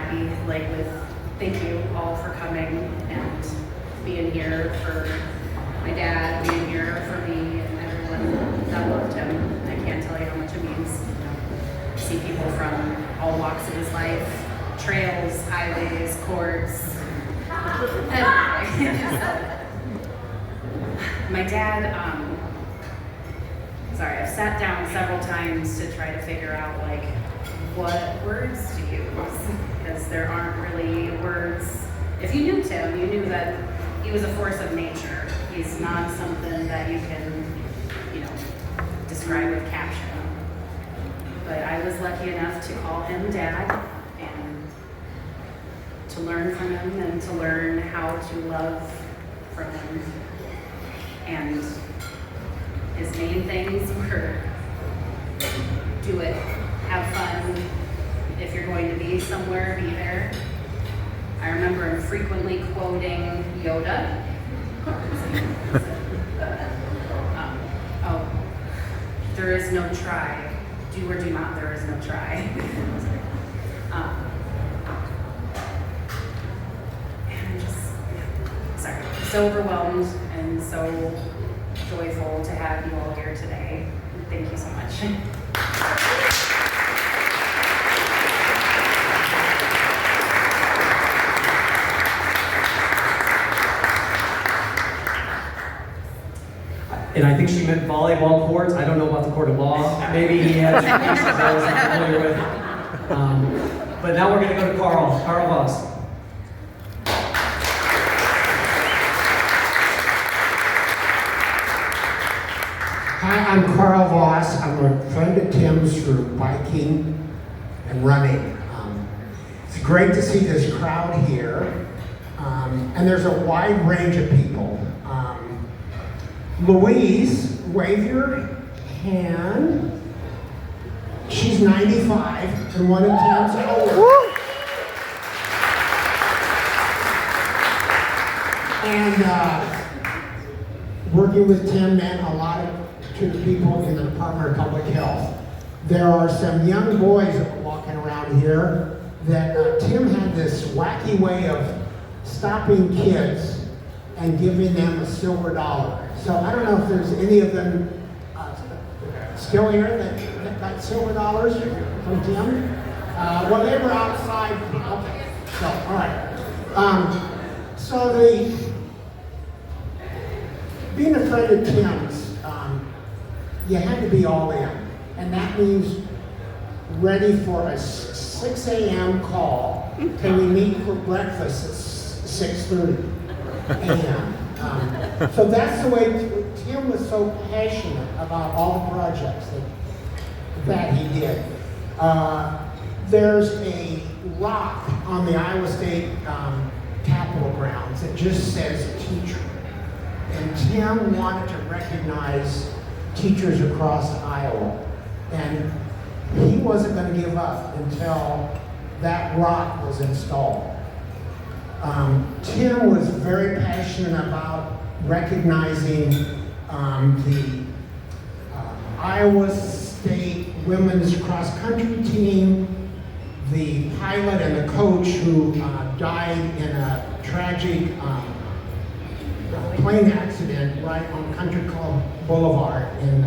happy, thank you all for coming and being here for my dad, being here for me and everyone that loved him. I can't tell you how much it means. See people from all walks of his life, trails, highways, courts, everything. My dad, I've sat down several times to try to figure out what words to use, because there aren't really words. If you knew Tim, you knew that he was a force of nature. He's not something that you can, describe with caption. But I was lucky enough to call him Dad and to learn from him and to learn how to love from him. And his main things were do it, have fun. If you're going to be somewhere, be there. I remember him frequently quoting Yoda. There is no try. Do or do not, there is no try. And I'm so overwhelmed and so joyful to have you all here today. Thank you so much. And I think she meant volleyball courts. I don't know about the court of law. Maybe he had some pieces I wasn't familiar with. But now we're going to go to Carl Voss. Hi, I'm Carl Voss. I'm a friend of Tim's through biking and running. It's great to see this crowd here. And there's a wide range of people. Louise, wave your hand. She's 95 and one of Tim's older. And working with Tim meant a lot to the people in the Department of Public Health. There are some young boys walking around here that Tim had this wacky way of stopping kids and giving them a silver dollar. So I don't know if there's any of them still here that got silver dollars from Tim. Well, they were outside. Okay, so all right. Being a friend of Tim's, you had to be all in, and that means ready for a 6 a.m. call. Can we meet for breakfast at 6:30 a.m.? So that's the way Tim was so passionate about all the projects that he did. There's a rock on the Iowa State Capitol grounds that just says teacher. And Tim wanted to recognize teachers across Iowa. And he wasn't going to give up until that rock was installed. Tim was very passionate about recognizing the Iowa State women's cross-country team, the pilot and the coach who died in a tragic plane accident right on Country Club Boulevard in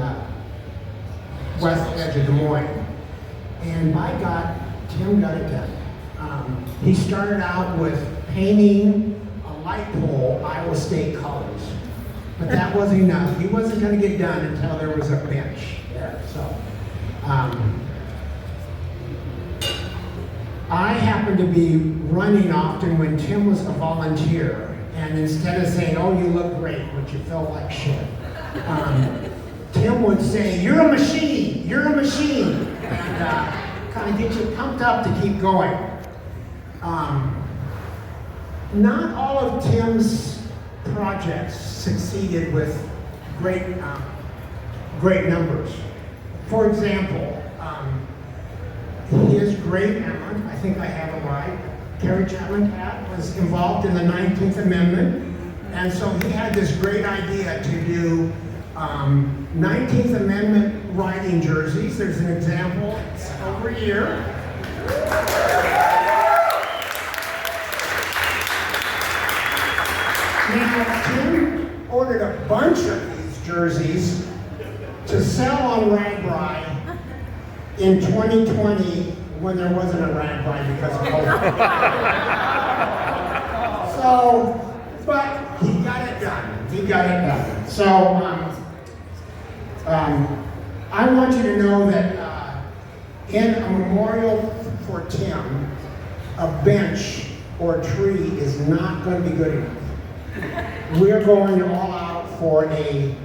west edge of Des Moines. And by God, Tim got it done. He started out with painting a light pole Iowa State colors, but that wasn't enough. He wasn't going to get done until there was a bench there. So I happened to be running often when Tim was a volunteer, and instead of saying, "Oh, you look great," which you felt like shit, Tim would say, "You're a machine, you're a machine," and kind of get you pumped up to keep going. Not all of Tim's projects succeeded with great numbers. For example, his great aunt, I think I have it right, Carrie Chapman Catt, was involved in the 19th Amendment, and so he had this great idea to do 19th Amendment riding jerseys. There's an example, it's over here. Now, Tim ordered a bunch of these jerseys to sell on RagBri in 2020 when there wasn't a RagBri because of COVID. So, but he got it done. He got it done. So, I want you to know that in a memorial for Tim, a bench or a tree is not going to be good enough. We're going all out for a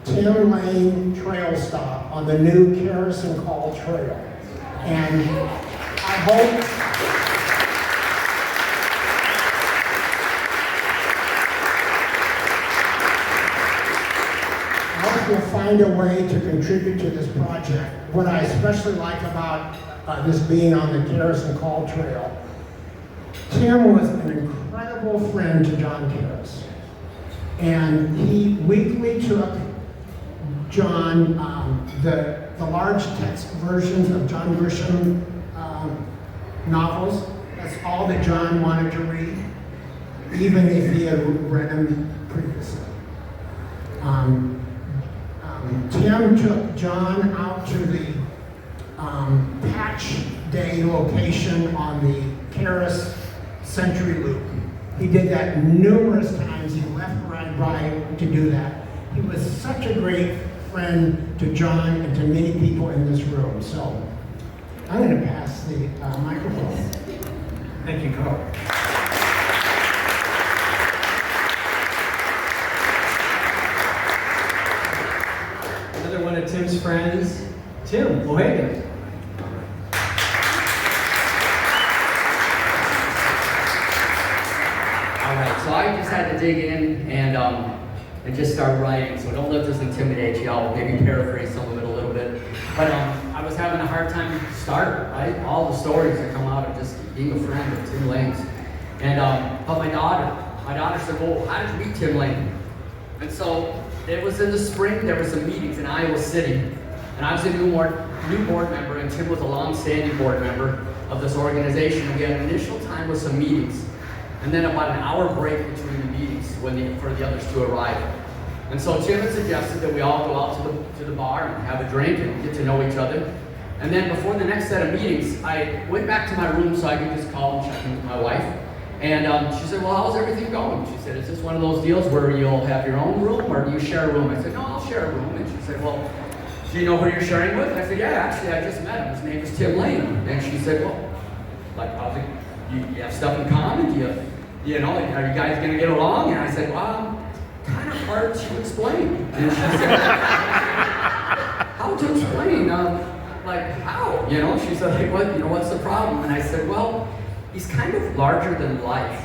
Tim Lane trail stop on the new Garrison Call Trail. And I hope you'll find a way to contribute to this project. What I especially like about this being on the Garrison Call Trail, Tim was an incredible friend to John Karras. And he weekly took John, the large text versions of John Grisham novels. That's all that John wanted to read, even if he had read them previously. Tim took John out to the Patch Day location on the Karras Century Loop. He did that numerous times. He left RagBri to do that. He was such a great friend to John and to many people in this room. So I'm going to pass the microphone. Thank you, Carl. Another one of Tim's friends, Tim O'Hagan. So I just had to dig in and just start writing. So don't let this intimidate you. I'll maybe paraphrase some of it a little bit. But I was having a hard time to start, right? All the stories that come out of just being a friend of Tim Lane's. And but my daughter said, "Well, how did you meet Tim Lane?" And so it was in the spring. There were some meetings in Iowa City, and I was a new board member, and Tim was a long-standing board member of this organization. And we had an initial time with some meetings. And then about an hour break between the meetings for the others to arrive. And so Tim had suggested that we all go out to the bar and have a drink and get to know each other. And then before the next set of meetings, I went back to my room so I could just call and check in with my wife. And she said, "Well, how's everything going?" She said, "Is this one of those deals where you'll have your own room or do you share a room?" I said, "No, I'll share a room." And she said, "Well, do you know who you're sharing with?" And I said, "Yeah, actually, I just met him. His name is Tim Lane." And she said, "Well, like, how's it? You have stuff in common? Are you guys going to get along?" And I said, "Well, kind of hard to explain." And she said, "How to explain? Like how?" She said, "Like, what's the problem?" And I said, "Well, he's kind of larger than life."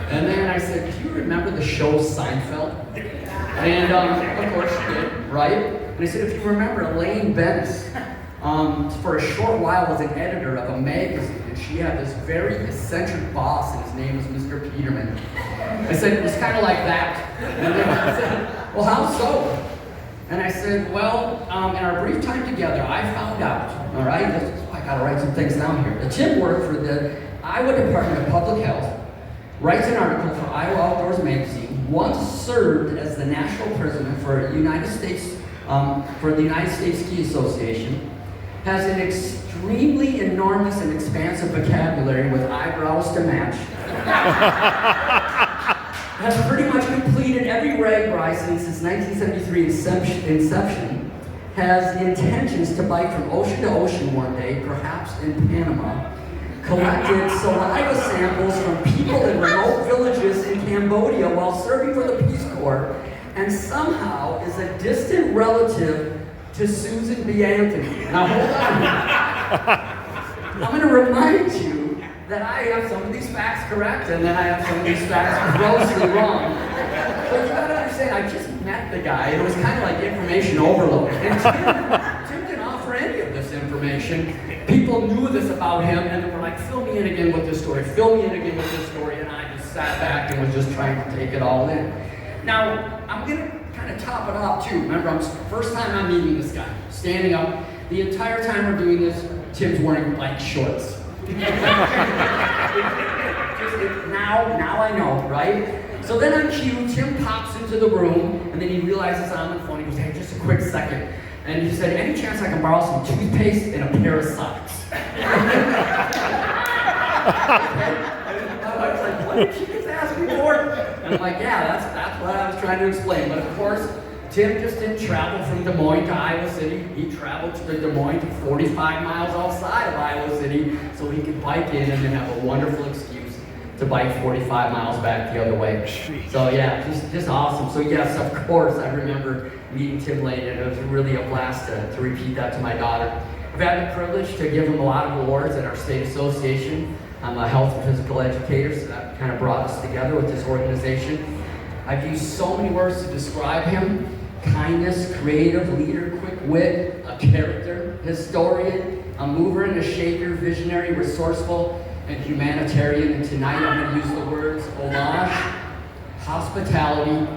And then I said, "Do you remember the show Seinfeld?" And of course she did, right? And I said, "If you remember, Elaine Bennis, for a short while was an editor of a magazine, and she had this very eccentric boss, and his name was Mr. Peterman." I said, "It was kind of like that." And then I said, "Well, how so?" And I said, "Well, in our brief time together, I found out, all right, I gotta write some things down here, that Tim worked for the Iowa Department of Public Health, writes an article for Iowa Outdoors magazine, once served as the national president for the United States Ski Association, has an extremely enormous and expansive vocabulary with eyebrows to match, has pretty much completed every RagBri since its 1973 inception, has the intentions to bike from ocean to ocean one day, perhaps in Panama, collected saliva samples from people in remote villages in Cambodia while serving for the Peace Corps, and somehow is a distant relative to Susan B. Anthony." Now hold on. I'm going to remind you that I have some of these facts correct, and then I have some of these facts grossly wrong. But you got to understand, I just met the guy. It was kind of like information overload. And Tim didn't offer any of this information. People knew this about him, and they were like, "Fill me in again with this story. Fill me in again with this story." And I just sat back and was just trying to take it all in. Now, I'm going to kind of top it off too. Remember, first time I'm meeting this guy, standing up. The entire time we're doing this, Tim's wearing blank shorts. Now I know, right? So then on cue, Tim pops into the room, and then he realizes I'm on the phone. He goes, hey, just a quick second. And he said, any chance I can borrow some toothpaste and a pair of socks? And my wife's like, what did she just ask me for? And I'm like, yeah, that's what I was trying to explain. But of course, Tim just didn't travel from Des Moines to Iowa City. He traveled to Des Moines to 45 miles outside of Iowa City so he could bike in and then have a wonderful excuse to bike 45 miles back the other way. So yeah, just awesome. So yes, of course, I remember meeting Tim Lane, and it was really a blast to repeat that to my daughter. I've had the privilege to give him a lot of awards at our state association. I'm a health and physical educator, so that kind of brought us together with this organization. I've used so many words to describe him: kindness, creative, leader, quick wit, a character, historian, a mover and a shaker, visionary, resourceful, and humanitarian. And tonight I'm going to use the words homage, hospitality,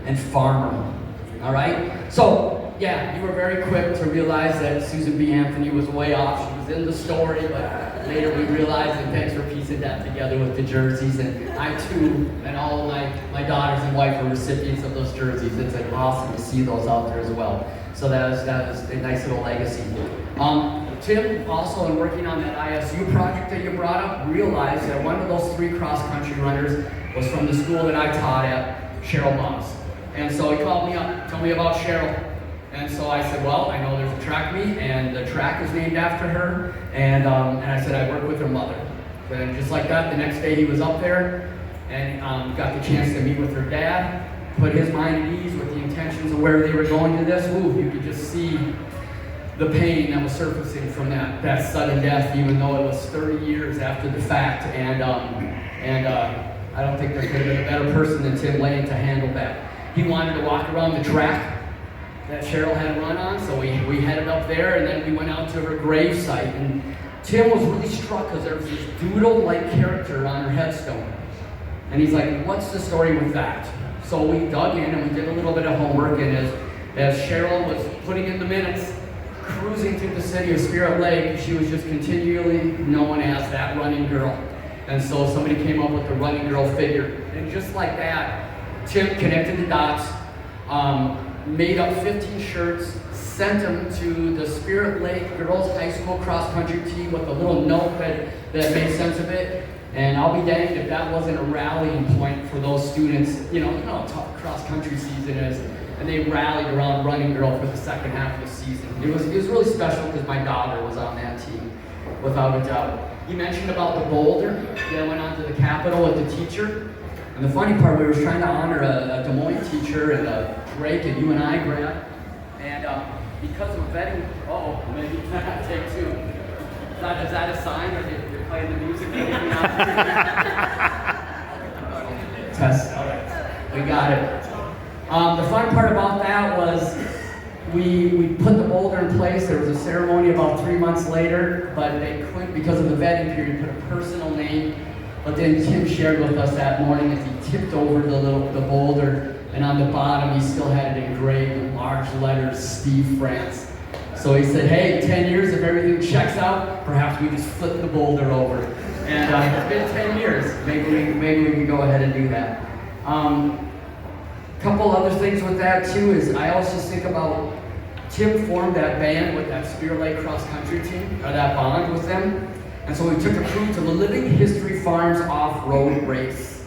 and farmer. All right? So, yeah, you were very quick to realize that Susan B. Anthony was way off. She was in the story, but later we realized, and thanks for piecing that together with the jerseys. And I too, and all of my daughters and wife were recipients of those jerseys. It's like awesome to see those out there as well. So that was a nice little legacy. Tim, also in working on that ISU project that you brought up, realized that one of those 3 cross-country runners was from the school that I taught at, Cheryl Moss. And so he called me up, told me about Cheryl. And so I said, well, I know there's a track meet, and the track is named after her. And I said, I work with her mother. And just like that, the next day he was up there and got the chance to meet with her dad, put his mind at ease with the intentions of where they were going to this. Ooh, you could just see the pain that was surfacing from that sudden death, even though it was 30 years after the fact. And I don't think there could have been a better person than Tim Lane to handle that. He wanted to walk around the track that Cheryl had run on, so we headed up there, and then we went out to her grave site. And Tim was really struck because there was this doodle-like character on her headstone. And he's like, what's the story with that? So we dug in and we did a little bit of homework, and as Cheryl was putting in the minutes, cruising through the city of Spirit Lake, she was just continually known as that running girl. And so somebody came up with the running girl figure. And just like that, Tim connected the dots, made up 15 shirts, sent them to the Spirit Lake Girls High School cross-country team with a little note that made sense of it. And I'll be danged if that wasn't a rallying point for those students. You know how tough cross-country season is. And they rallied around Running Girl for the second half of the season. It was really special because my daughter was on that team, without a doubt. You mentioned about the boulder that went onto the Capitol with the teacher. And the funny part, we were trying to honor a Des Moines teacher and Drake and you and I, Grant. And because of vetting, maybe take 2. Is that a sign that you're playing the music? Test. We got it. The fun part about that was we put the boulder in place. There was a ceremony about 3 months later, but they couldn't, because of the vetting period, put a personal name. But then Tim shared with us that morning as he tipped over the boulder, and on the bottom he still had it engraved in large letters, Steve France. So he said, hey, 10 years, if everything checks out, perhaps we just flip the boulder over. And it's been 10 years. Maybe we can go ahead and do that. Couple other things with that too is I also think about Tim formed that band with that Spirit Lake cross country team, or that bond with them. And so we took a crew to the Living History Farms off-road race.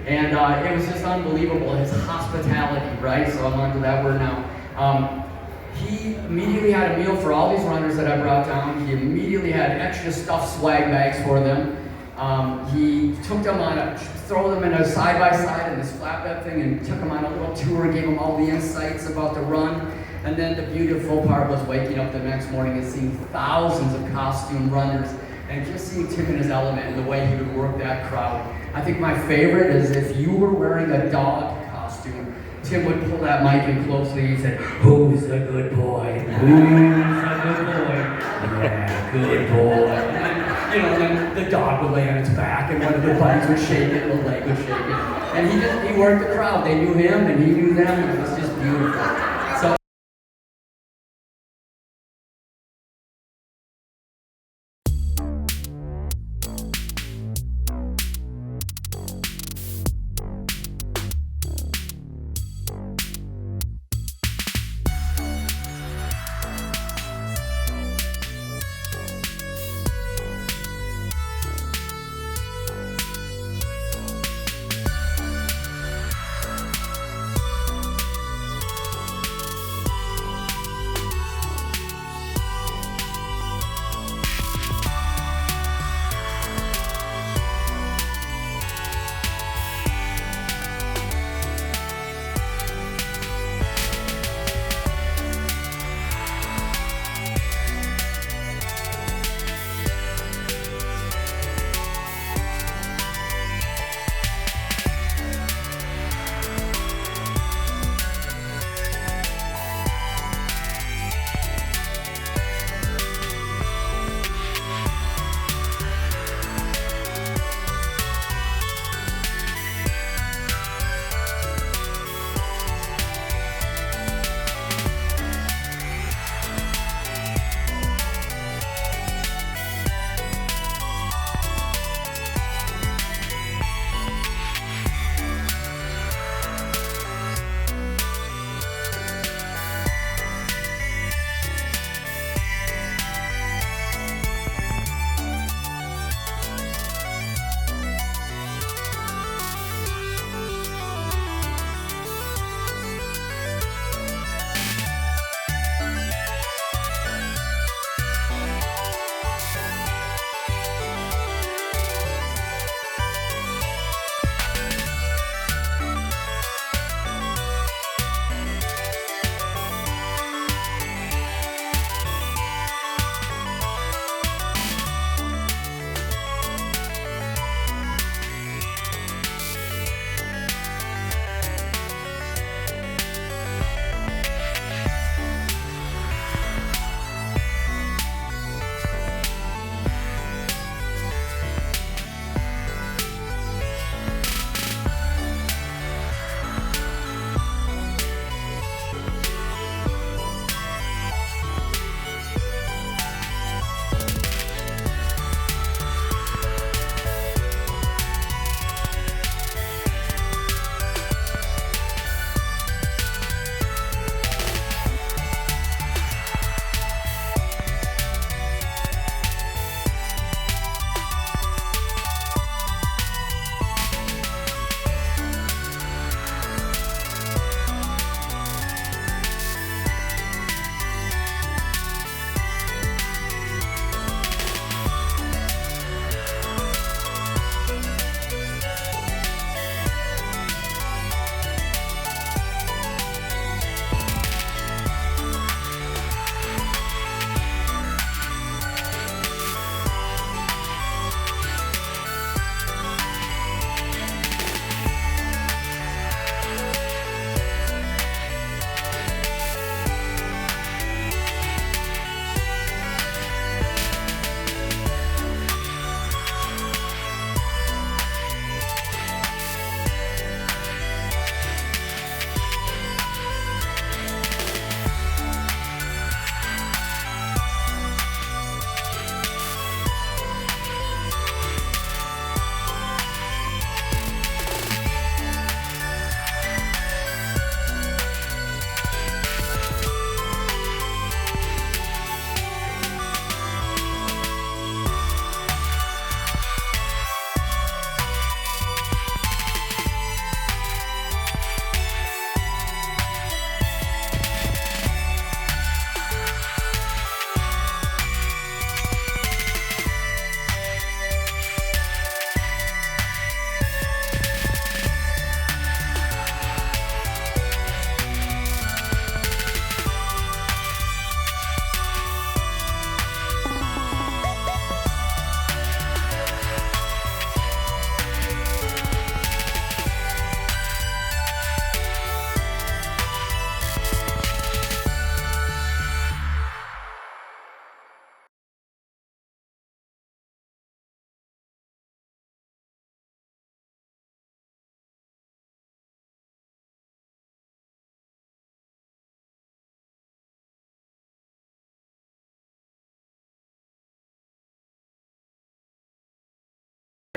And it was just unbelievable, his hospitality, right? So I'm onto that word now. He immediately had a meal for all these runners that I brought down. He immediately had extra stuffed swag bags for them. He took them throw them in a side-by-side in this flatbed thing and took them on a little tour, gave them all the insights about the run. And then the beautiful part was waking up the next morning and seeing thousands of costume runners and just seeing Tim in his element and the way he would work that crowd. I think my favorite is if you were wearing a dog costume, Tim would pull that mic in closely and say, who's the good boy? Who's the good boy? Yeah, good boy. And then the dog would lay on its back and one of the buddies would shake it, the leg would shake it. And he worked the crowd. They knew him and he knew them, and it was just beautiful. So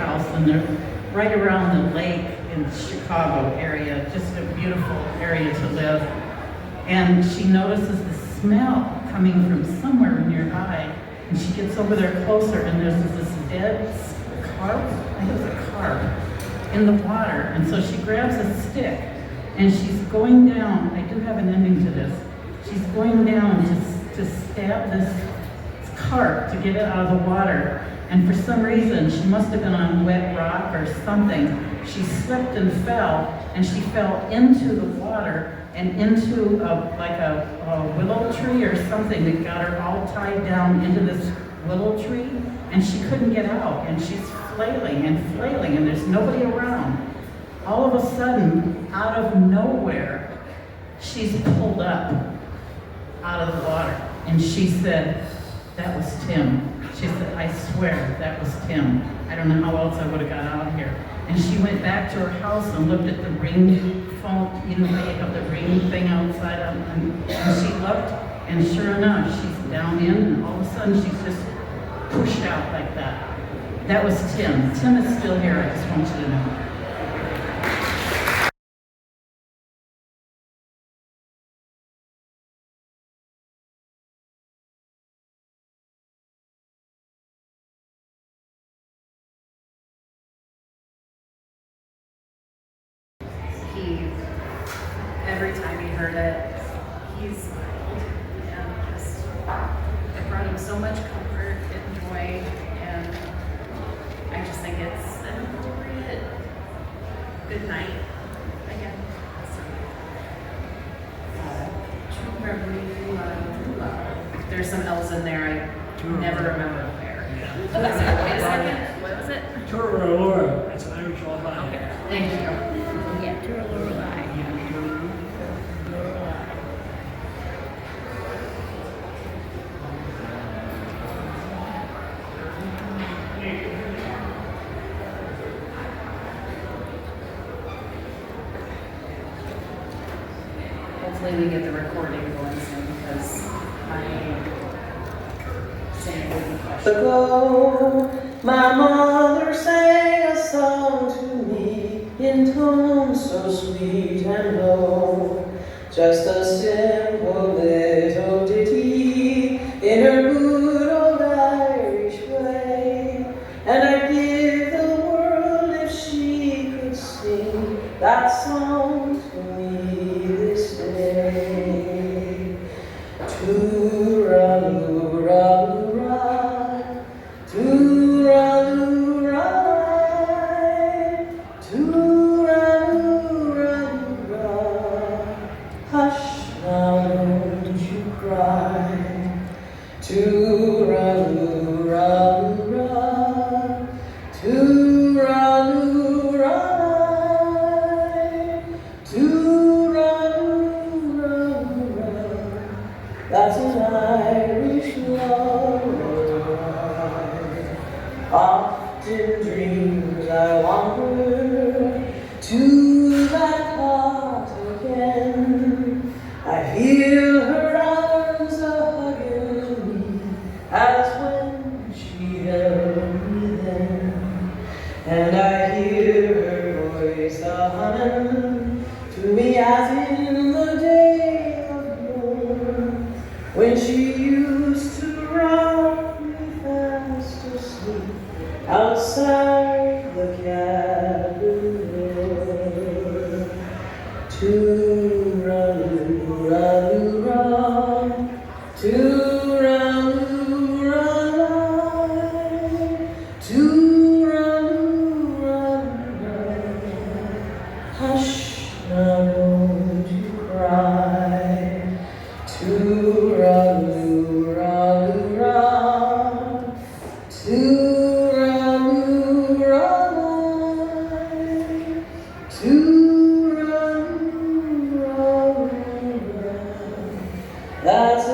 house, and they're right around the lake in Chicago area, just a beautiful area to live. And she notices the smell coming from somewhere nearby, and she gets over there closer, and there's this dead carp, I think it was a carp, in the water. And so she grabs a stick, and she's going down. I do have an ending to this. She's going down to stab this carp to get it out of the water. And for some reason, she must have been on wet rock or something. She slipped and fell, and she fell into the water and into a willow tree or something that got her all tied down into this willow tree, and she couldn't get out, and she's flailing, and there's nobody around. All of a sudden, out of nowhere, she's pulled up out of the water, and she said, "That was Tim." She said, "I swear that was Tim. I don't know how else I would have got out of here." And she went back to her house and looked at the ring phone, they have the ring thing outside of them, and she looked, and sure enough, she's down in, and all of a sudden she's just pushed out like that. That was Tim. Tim is still here, I just want you to know. Every time he heard it, he smiled, and just, it brought him so much comfort and joy, and I just think it's an appropriate good night again. There's some L's in there, I never remember where. Wait a second, what was it? Turalora, that's an Irish lullaby. Okay, thank you. Yeah, Turalora. Hopefully we get the recording going soon, because my singing would be questioned. Ago, my mother sang a song to me in tones so sweet and low, just a simple little ditty in her good old Irish way, and I'd give the world if she could sing that song to me this day. Tooraloo-ra-loo-ra, tooraloo-ra, tooraloo-ra-loo-ra. Hush now, don't you cry. Tooraloo-ra-loo-ra, tooraloo-ra, tooraloo-ra-loo-ra. That's an Irish lullaby. Often dreams I wander to that part again. I feel her arms a-hugging me as when she held me then, and I hear her voice a-humming to me as in the day of yore, when she used to rock me fast asleep outside the cabin door. Tooraloo-ra-loo-ra, tooraloo-ra, tooraloo-ra. Hush now, don't you cry. Tooraloo-ra-loo-ra, tooraloo-ra, tooraloo-ra. That's